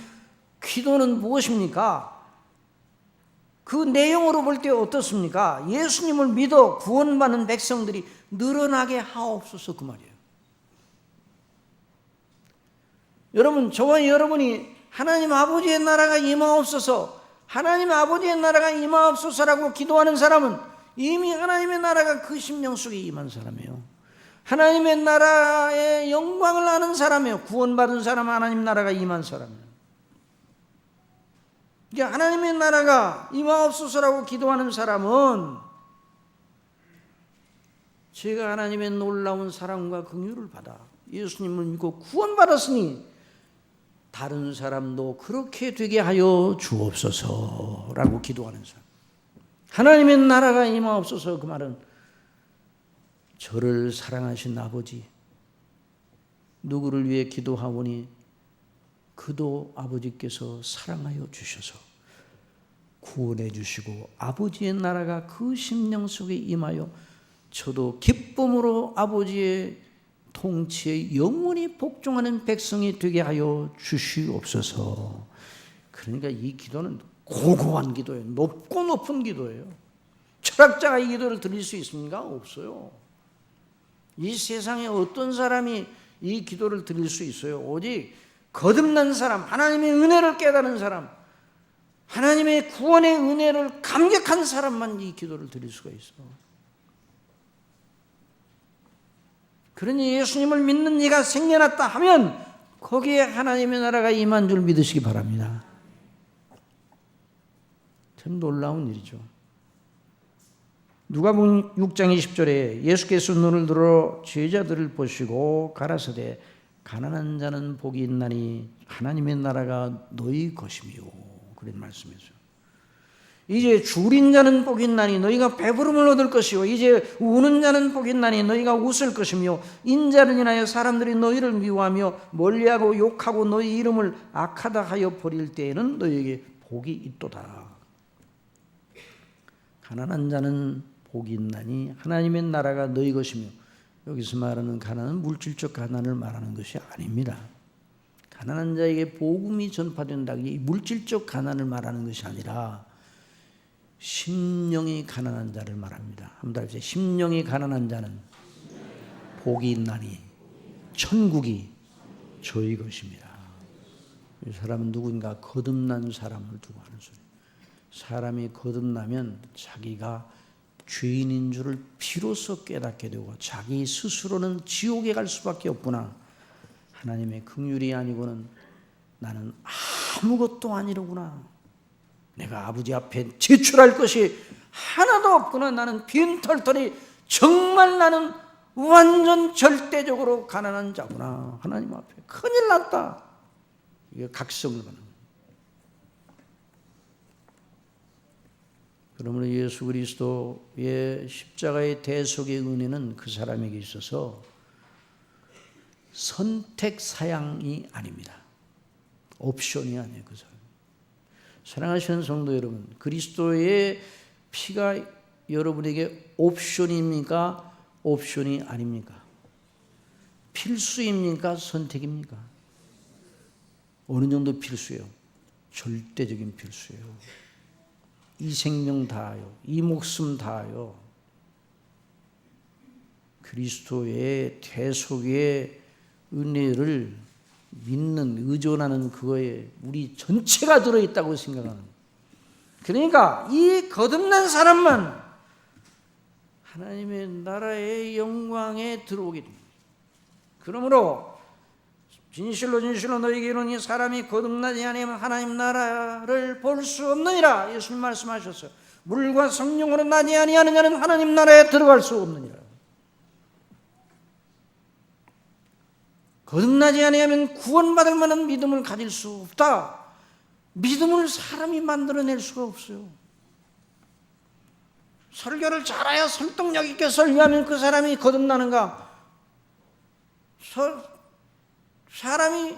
기도는 무엇입니까? 그 내용으로 볼 때 어떻습니까? 예수님을 믿어 구원받는 백성들이 늘어나게 하옵소서, 그 말이에요. 여러분, 저와 여러분이 하나님 아버지의 나라가 임하옵소서, 하나님 아버지의 나라가 임하옵소서라고 기도하는 사람은 이미 하나님의 나라가 그 심령 속에 임한 사람이에요. 하나님의 나라의 영광을 아는 사람이에요. 구원받은 사람은 하나님 나라가 임한 사람이에요. 이제 하나님의 나라가 임하옵소서라고 기도하는 사람은 제가 하나님의 놀라운 사랑과 긍휼을 받아 예수님을 믿고 구원받았으니 다른 사람도 그렇게 되게 하여 주옵소서라고 기도하는 사람. 하나님의 나라가 임하옵소서, 그 말은 저를 사랑하신 아버지, 누구를 위해 기도하오니 그도 아버지께서 사랑하여 주셔서 구원해 주시고 아버지의 나라가 그 심령 속에 임하여 저도 기쁨으로 아버지의 통치에 영원히 복종하는 백성이 되게 하여 주시옵소서. 그러니까 이 기도는 고고한 기도예요. 높고 높은 기도예요. 철학자가 이 기도를 드릴 수 있습니까? 없어요. 이 세상에 어떤 사람이 이 기도를 드릴 수 있어요? 오직 거듭난 사람, 하나님의 은혜를 깨달은 사람, 하나님의 구원의 은혜를 감격한 사람만 이 기도를 드릴 수가 있어. 그러니 예수님을 믿는 이가 생겨났다 하면 거기에 하나님의 나라가 임한 줄 믿으시기 바랍니다. 참 놀라운 일이죠. 누가복음 6장 20절에 예수께서 눈을 들어 제자들을 보시고 가라사대 가난한 자는 복이 있나니 하나님의 나라가 너희 것이며 그런 말씀이죠. 이제 줄인 자는 복이 있나니 너희가 배부름을 얻을 것이요 이제 우는 자는 복이 있나니 너희가 웃을 것이며 인자를 인하여 사람들이 너희를 미워하며 멀리하고 욕하고 너희 이름을 악하다 하여 버릴 때에는 너희에게 복이 있도다. 가난한 자는 복이 있나니 하나님의 나라가 너희 것이며, 여기서 말하는 가난은 물질적 가난을 말하는 것이 아닙니다. 가난한 자에게 복음이 전파된다, 이 물질적 가난을 말하는 것이 아니라 심령이 가난한 자를 말합니다. 한번 더 심령이 가난한 자는 복이 있나니 천국이 저희 것입니다. 이 사람은 누군가 거듭난 사람을 두고 하는 소리. 사람이 거듭나면 자기가 죄인인 줄을 비로소 깨닫게 되고 자기 스스로는 지옥에 갈 수밖에 없구나. 하나님의 긍휼이 아니고는 나는 아무것도 아니로구나. 내가 아버지 앞에 제출할 것이 하나도 없구나. 나는 빈털털이 정말 나는 완전 절대적으로 가난한 자구나. 하나님 앞에 큰일 났다. 이게 각성을 받는 거예요. 그러므로 예수 그리스도의 십자가의 대속의 은혜는 그 사람에게 있어서 선택 사양이 아닙니다. 옵션이 아니에요. 그 사람. 사랑하시는 성도 여러분, 그리스도의 피가 여러분에게 옵션입니까? 옵션이 아닙니까? 필수입니까? 선택입니까? 어느 정도 필수예요? 절대적인 필수예요. 이 생명 다하여, 이 목숨 다하여 그리스도의 대속의 은혜를 믿는, 의존하는 그거에 우리 전체가 들어있다고 생각하는. 그러니까 이 거듭난 사람만 하나님의 나라의 영광에 들어오게 됩니다. 그러므로 진실로 너희에게 이르노니 사람이 거듭나지 아니하면 하나님 나라를 볼 수 없느니라. 예수님 말씀하셨어요. 물과 성령으로 나지 아니하는 자는 하나님 나라에 들어갈 수 없느니라. 거듭나지 아니하면 구원받을 만한 믿음을 가질 수 없다. 믿음을 사람이 만들어낼 수가 없어요. 설교를 잘하여 설득력 있게 설교하면 그 사람이 거듭나는가? 사람이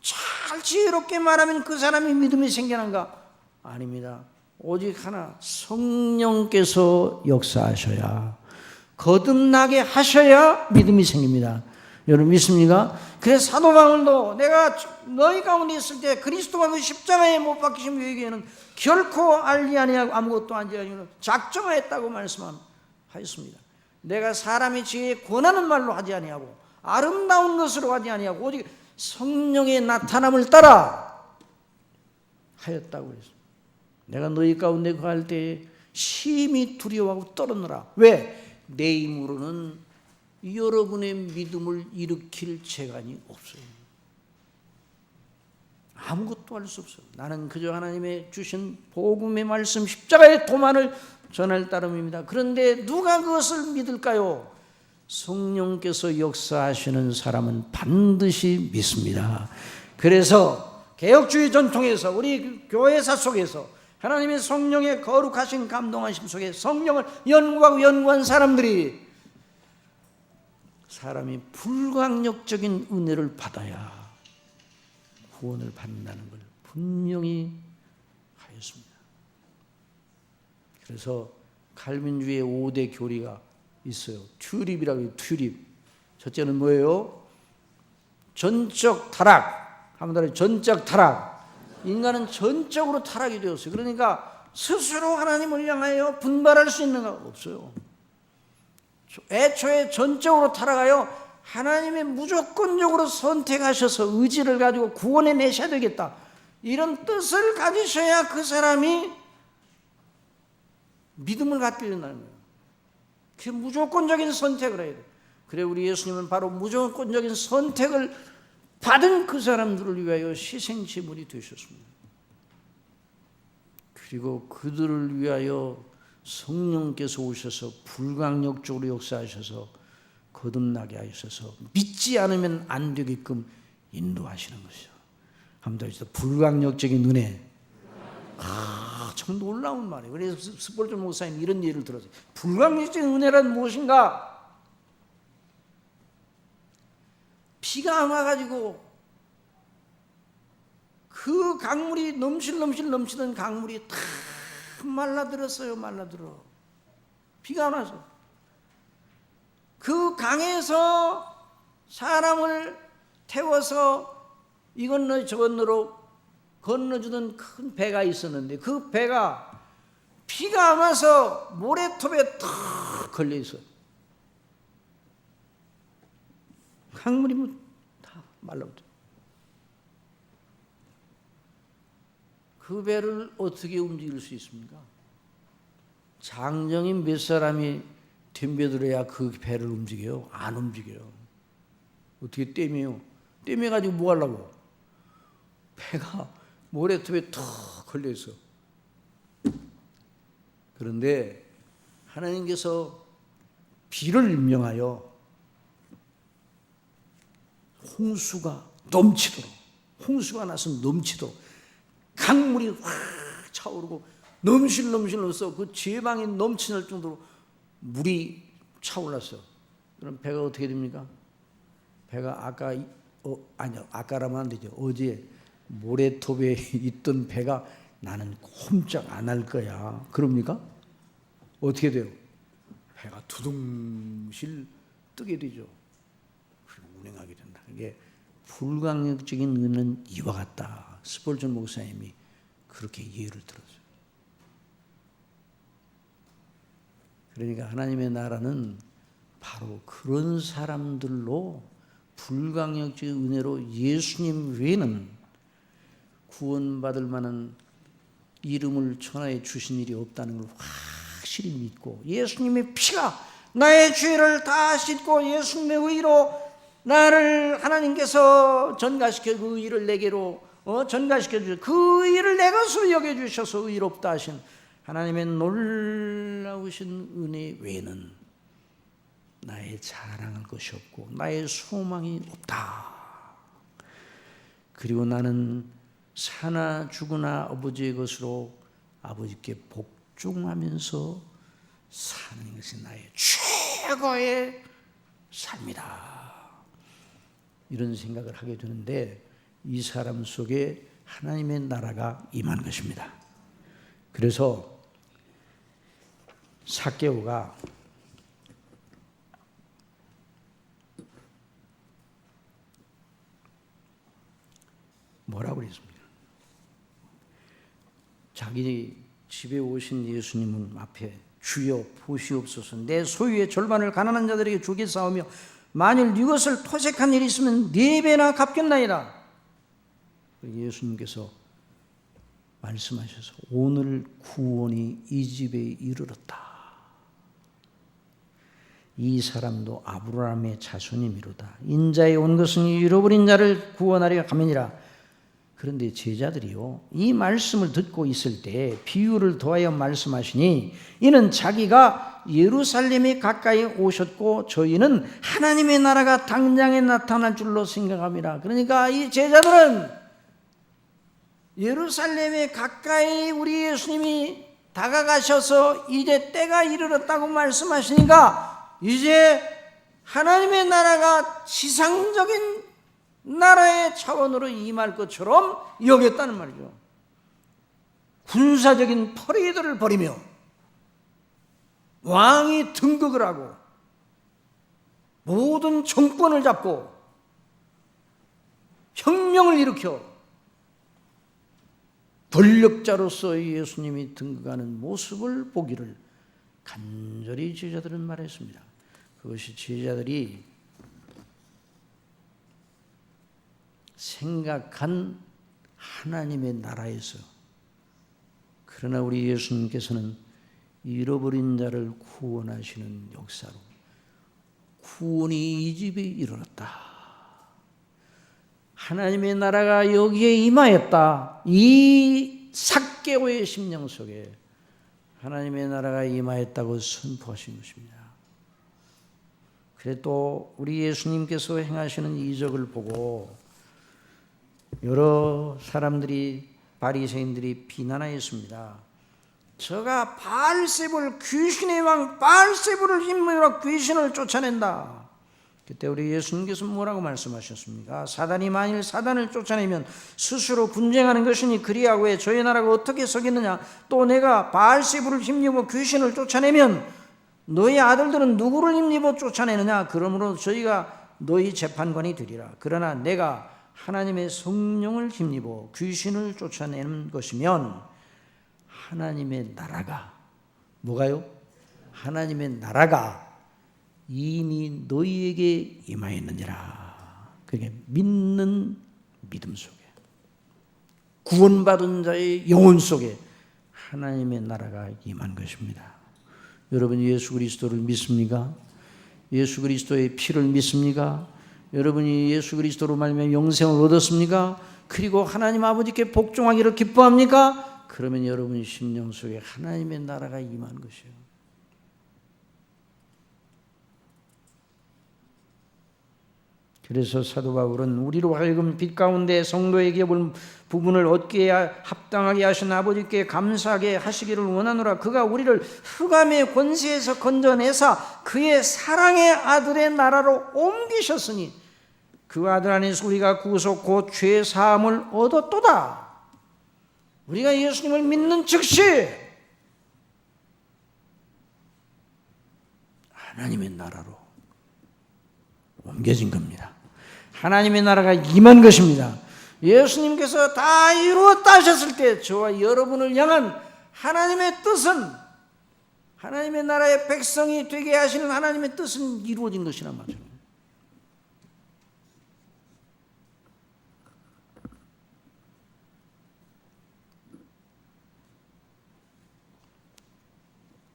잘 지혜롭게 말하면 그 사람이 믿음이 생겨난가? 아닙니다. 오직 하나, 성령께서 역사하셔야, 거듭나게 하셔야 믿음이 생깁니다. 여러분 믿습니까? 그래서 사도 바울도 내가 너희 가운데 있을 때 그리스도가 그 십자가에 못 박히신 이에게는 결코 알지 아니하고 아무것도 알지 아니하고 작정하였다고 말씀하였습니다. 내가 사람이 지혜에 권하는 말로 하지 아니하고 아름다운 것으로 하지 아니하고 오직 성령의 나타남을 따라 하였다고 그랬습니다. 내가 너희 가운데 거할 때에 심히 두려워하고 떨었노라. 왜? 내 힘으로는 여러분의 믿음을 일으킬 재간이 없어요. 아무것도 할 수 없어요. 나는 그저 하나님의 주신 복음의 말씀 십자가의 도만을 전할 따름입니다. 그런데 누가 그것을 믿을까요? 성령께서 역사하시는 사람은 반드시 믿습니다. 그래서 개혁주의 전통에서 우리 교회사 속에서 하나님의 성령의 거룩하신 감동하심 속에 성령을 연구한 사람들이 사람이 불강력적인 은혜를 받아야 구원을 받는다는 걸 분명히 하였습니다. 그래서 칼빈주의의 5대 교리가 있어요. 튜립이라고 해요. 튜립. 첫째는 뭐예요? 전적 타락. 한번 더 전적 타락. 인간은 전적으로 타락이 되었어요. 그러니까 스스로 하나님을 향하여 분발할 수 있는 거 없어요. 애초에 전적으로 타락하여 하나님의 무조건적으로 선택하셔서 의지를 가지고 구원해 내셔야 되겠다, 이런 뜻을 가지셔야 그 사람이 믿음을 갖게 된다는 거예요. 그 무조건적인 선택을 해야 돼요. 그래 우리 예수님은 바로 무조건적인 선택을 받은 그 사람들을 위하여 희생제물이 되셨습니다. 그리고 그들을 위하여 성령께서 오셔서 불강력적으로 역사하셔서 거듭나게 하셔서 믿지 않으면 안 되게끔 인도하시는 것이죠. 한번 더 불강력적인 은혜. 참 놀라운 말이에요. 그래서 스폴전 목사님 이런 예를 들었어요. 불강력적인 은혜란 무엇인가? 비가 와가지고 그 강물이 넘치던 강물이 다 말라들었어요. 말라들어. 비가 안 와서 그 강에서 사람을 태워서 이 건너 저 건너로 건너주던 큰 배가 있었는데 그 배가 비가 안 와서 모래톱에 탁 걸려 있어. 강물이 다 말라붙어. 그 배를 어떻게 움직일 수 있습니까? 장정인 몇 사람이 덤벼들어야 그 배를 움직여요? 안 움직여요. 어떻게 땜해요? 땜해가지고 뭐 하려고? 배가 모래톱에 턱 걸려있어. 그런데 하나님께서 비를 명하여 홍수가 넘치도록, 홍수가 나서 넘치도록 강물이 확 차오르고 넘실넘실해서 그 제방이 넘치는 정도로 물이 차올랐어. 그럼 배가 어떻게 됩니까? 배가 아까라면 안 되죠. 어제 모래톱에 있던 배가 나는 꼼짝 안 할 거야. 그럽니까? 어떻게 돼요? 배가 두둥실 뜨게 되죠. 운행하게 된다. 이게 불강력적인 은은 이와 같다. 스폴전 목사님이 그렇게 예를 들었어요. 그러니까 하나님의 나라는 바로 그런 사람들로 불강력적인 은혜로 예수님 외에는 구원받을 만한 이름을 천하에 주신 일이 없다는 걸 확실히 믿고 예수님의 피가 나의 죄를 다 씻고 예수님의 의로 나를 하나님께서 전가시켜 그 의를 내게로 전가시켜 주셔서 그 의를 내 것으로 여겨주셔서 의롭다 하신 하나님의 놀라우신 은혜 외에는 나의 자랑할 것이 없고 나의 소망이 없다. 그리고 나는 사나 죽으나 아버지의 것으로 아버지께 복종하면서 사는 것이 나의 최고의 삶이다. 이런 생각을 하게 되는데 이 사람 속에 하나님의 나라가 임한 것입니다. 그래서 삭개오가 뭐라고 그랬습니까? 자기 집에 오신 예수님 앞에 주여 보시옵소서 내 소유의 절반을 가난한 자들에게 주겠사오며 만일 이것을 토색한 일이 있으면 4배나 갚겠나이다. 예수님께서 말씀하셔서 오늘 구원이 이 집에 이르렀다. 이 사람도 아브라함의 자손이미로다. 인자에 온 것은 잃어버린 자를 구원하려 함이니라. 그런데 제자들이요 이 말씀을 듣고 있을 때 비유를 더하여 말씀하시니 이는 자기가 예루살렘에 가까이 오셨고 저희는 하나님의 나라가 당장에 나타날 줄로 생각합니다. 그러니까 이 제자들은 예루살렘에 가까이 우리 예수님이 다가가셔서 이제 때가 이르렀다고 말씀하시니까 이제 하나님의 나라가 지상적인 나라의 차원으로 임할 것처럼 여겼다는 말이죠. 군사적인 퍼레이드를 벌이며 왕이 등극을 하고 모든 정권을 잡고 혁명을 일으켜 권력자로서 예수님이 등극하는 모습을 보기를 간절히 제자들은 말했습니다. 그것이 제자들이 생각한 하나님의 나라에서 그러나 우리 예수님께서는 잃어버린 자를 구원하시는 역사로 구원이 이 집에 이르렀다. 하나님의 나라가 여기에 임하였다. 이 삭개오의 심령 속에 하나님의 나라가 임하였다고 선포하신 것입니다. 그래 또 우리 예수님께서 행하시는 이적을 보고 여러 사람들이 바리새인들이 비난하였습니다. 저가 바알세불 귀신의 왕 바알세불을 힘으로 귀신을 쫓아낸다. 그때 우리 예수님께서 뭐라고 말씀하셨습니까? 사단이 만일 사단을 쫓아내면 스스로 분쟁하는 것이니 그리하고 왜 저희 나라가 어떻게 서겠느냐. 또 내가 바알세불을 힘입어 귀신을 쫓아내면 너희 아들들은 누구를 힘입어 쫓아내느냐. 그러므로 저희가 너희 재판관이 되리라. 그러나 내가 하나님의 성령을 힘입어 귀신을 쫓아내는 것이면 하나님의 나라가 뭐가요? 하나님의 나라가 이미 너희에게 임하였느니라. 그게 믿는 믿음 속에 구원받은 자의 영혼 속에 하나님의 나라가 임한 것입니다. 여러분 예수 그리스도를 믿습니까? 예수 그리스도의 피를 믿습니까? 여러분이 예수 그리스도로 말미암아 영생을 얻었습니까? 그리고 하나님 아버지께 복종하기를 기뻐합니까? 그러면 여러분 심령 속에 하나님의 나라가 임한 것이에요. 그래서 사도 바울은 우리로 하여금 빛 가운데 성도에게 볼 부분을 얻기에 합당하게 하신 아버지께 감사하게 하시기를 원하노라. 그가 우리를 흑암의 권세에서 건져내사 그의 사랑의 아들의 나라로 옮기셨으니 그 아들 안에서 우리가 구속 곧 죄 사함을 얻었도다. 우리가 예수님을 믿는 즉시 하나님의 나라로 옮겨진 겁니다. 하나님의 나라가 임한 것입니다. 예수님께서 다 이루었다 하셨을 때 저와 여러분을 향한 하나님의 뜻은 하나님의 나라의 백성이 되게 하시는 하나님의 뜻은 이루어진 것이나 마찬가지입니다.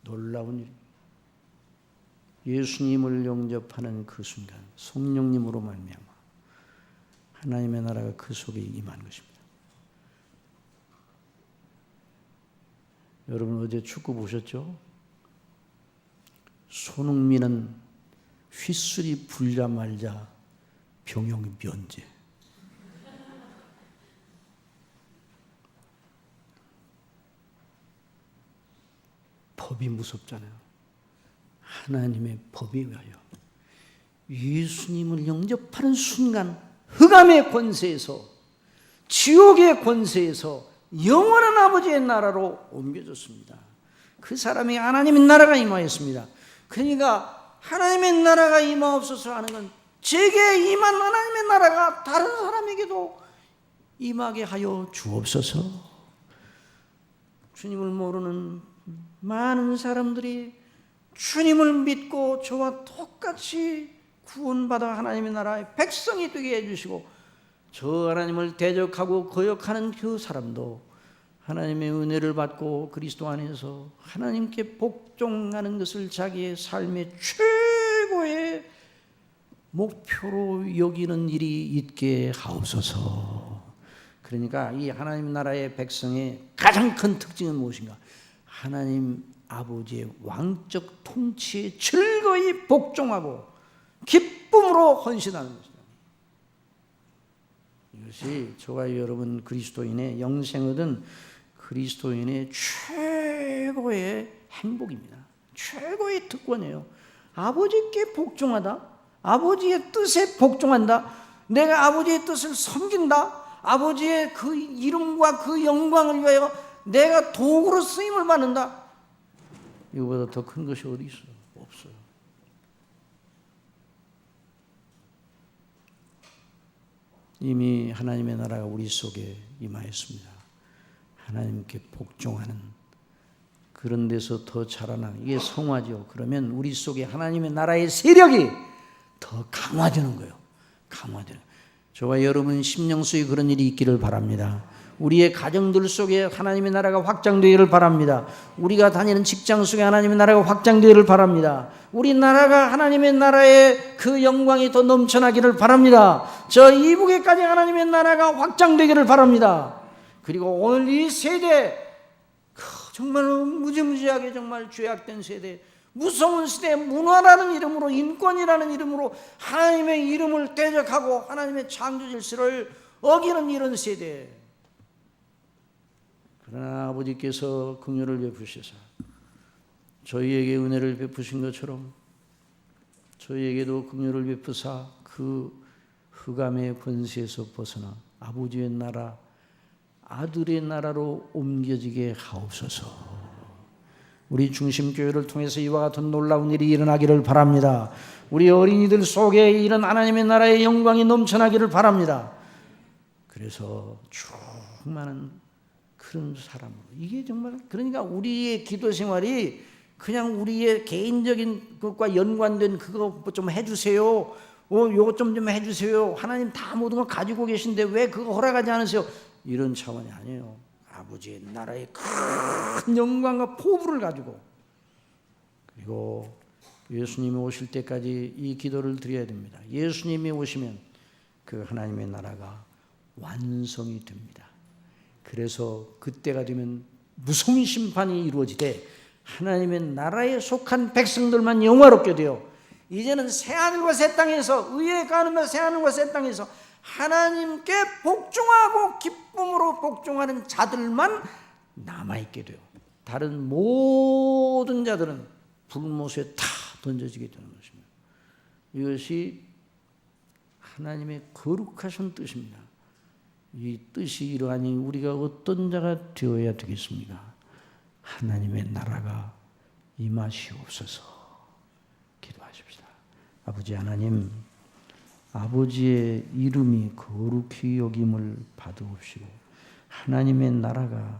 놀라운 일. 예수님을 영접하는 그 순간 성령님으로 말미암아 하나님의 나라가 그 속에 임한 것입니다. 여러분 어제 축구 보셨죠? 손흥민은 휘슬이 불자마자 병역이 면제. 법이 무섭잖아요. 하나님의 법에 의하여 예수님을 영접하는 순간 흑암의 권세에서 지옥의 권세에서 영원한 아버지의 나라로 옮겨졌습니다. 그 사람이 하나님의 나라가 임하였습니다. 그러니까 하나님의 나라가 임하옵소서 하는 건 제게 임한 하나님의 나라가 다른 사람에게도 임하게 하여 주옵소서. 주님을 모르는 많은 사람들이 주님을 믿고 저와 똑같이 구원받아 하나님의 나라의 백성이 되게 해주시고 저 하나님을 대적하고 거역하는 그 사람도 하나님의 은혜를 받고 그리스도 안에서 하나님께 복종하는 것을 자기의 삶의 최고의 목표로 여기는 일이 있게 하옵소서. 그러니까 이 하나님 나라의 백성의 가장 큰 특징은 무엇인가? 하나님 아버지의 왕적 통치에 즐거이 복종하고 기쁨으로 헌신하는 것입니다. 이것이 저와 여러분 그리스도인의 영생 얻은 그리스도인의 최고의 행복입니다. 최고의 특권이에요. 아버지께 복종하다, 아버지의 뜻에 복종한다, 내가 아버지의 뜻을 섬긴다, 아버지의 그 이름과 그 영광을 위하여 내가 도구로 쓰임을 받는다. 이거보다 더 큰 것이 어디 있어요? 없어요. 이미 하나님의 나라가 우리 속에 임하였습니다. 하나님께 복종하는 그런 데서 더 자라나는 이게 성화죠. 그러면 우리 속에 하나님의 나라의 세력이 더 강화되는 거예요. 강화되는. 저와 여러분 심령 속에 그런 일이 있기를 바랍니다. 우리의 가정들 속에 하나님의 나라가 확장되기를 바랍니다. 우리가 다니는 직장 속에 하나님의 나라가 확장되기를 바랍니다. 우리 나라가 하나님의 나라의 그 영광이 더 넘쳐나기를 바랍니다. 저 이북에까지 하나님의 나라가 확장되기를 바랍니다. 그리고 오늘 이 세대 정말 무지무지하게 정말 죄악된 세대, 무서운 시대, 문화라는 이름으로, 인권이라는 이름으로 하나님의 이름을 대적하고 하나님의 창조 질서를 어기는 이런 세대. 그러나 아버지께서 긍휼을 베푸시사 저희에게 은혜를 베푸신 것처럼 저희에게도 긍휼을 베푸사 그 흑암의 권세에서 벗어나 아버지의 나라, 아들의 나라로 옮겨지게 하옵소서. 우리 중심교회를 통해서 이와 같은 놀라운 일이 일어나기를 바랍니다. 우리 어린이들 속에 이런 하나님의 나라의 영광이 넘쳐나기를 바랍니다. 그래서 충만한 그런 사람으로, 이게 정말, 그러니까 우리의 기도 생활이 그냥 우리의 개인적인 것과 연관된 그거 좀 해주세요, 요거 좀 해주세요, 하나님 다 모든 걸 가지고 계신데 왜 그거 허락하지 않으세요, 이런 차원이 아니에요. 아버지의 나라의 큰 영광과 포부를 가지고, 그리고 예수님이 오실 때까지 이 기도를 드려야 됩니다. 예수님이 오시면 그 하나님의 나라가 완성이 됩니다. 그래서 그때가 되면 무서운 심판이 이루어지되 하나님의 나라에 속한 백성들만 영화롭게 되어 이제는 새하늘과 새 땅에서, 의에 가늠한 새하늘과 새 땅에서 하나님께 복종하고 기쁨으로 복종하는 자들만 남아있게 돼요. 다른 모든 자들은 불못에 다 던져지게 되는 것입니다. 이것이 하나님의 거룩하신 뜻입니다. 이 뜻이 이러하니 우리가 어떤 자가 되어야 되겠습니까? 하나님의 나라가 임하시옵소서. 기도하십시다. 아버지 하나님, 아버지의 이름이 거룩히 여김을 받으옵시고 하나님의 나라가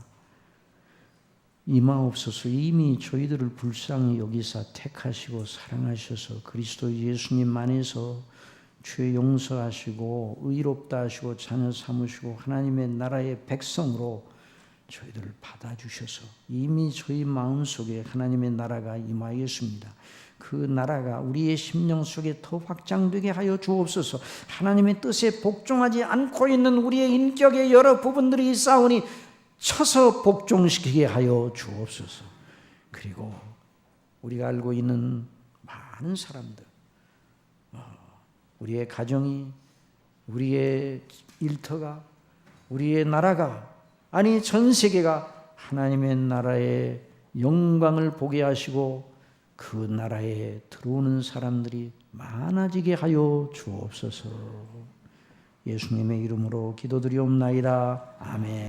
임하옵소서. 이미 저희들을 불쌍히 여기사 택하시고 사랑하셔서 그리스도 예수님 안에서 죄 용서하시고 의롭다 하시고 자녀 삼으시고 하나님의 나라의 백성으로 저희들을 받아주셔서 이미 저희 마음속에 하나님의 나라가 임하였습니다. 그 나라가 우리의 심령 속에 더 확장되게 하여 주옵소서. 하나님의 뜻에 복종하지 않고 있는 우리의 인격의 여러 부분들이 있사오니 쳐서 복종시키게 하여 주옵소서. 그리고 우리가 알고 있는 많은 사람들, 우리의 가정이, 우리의 일터가, 우리의 나라가, 아니 전 세계가 하나님의 나라의 영광을 보게 하시고 그 나라에 들어오는 사람들이 많아지게 하여 주옵소서. 예수님의 이름으로 기도드리옵나이다. 아멘.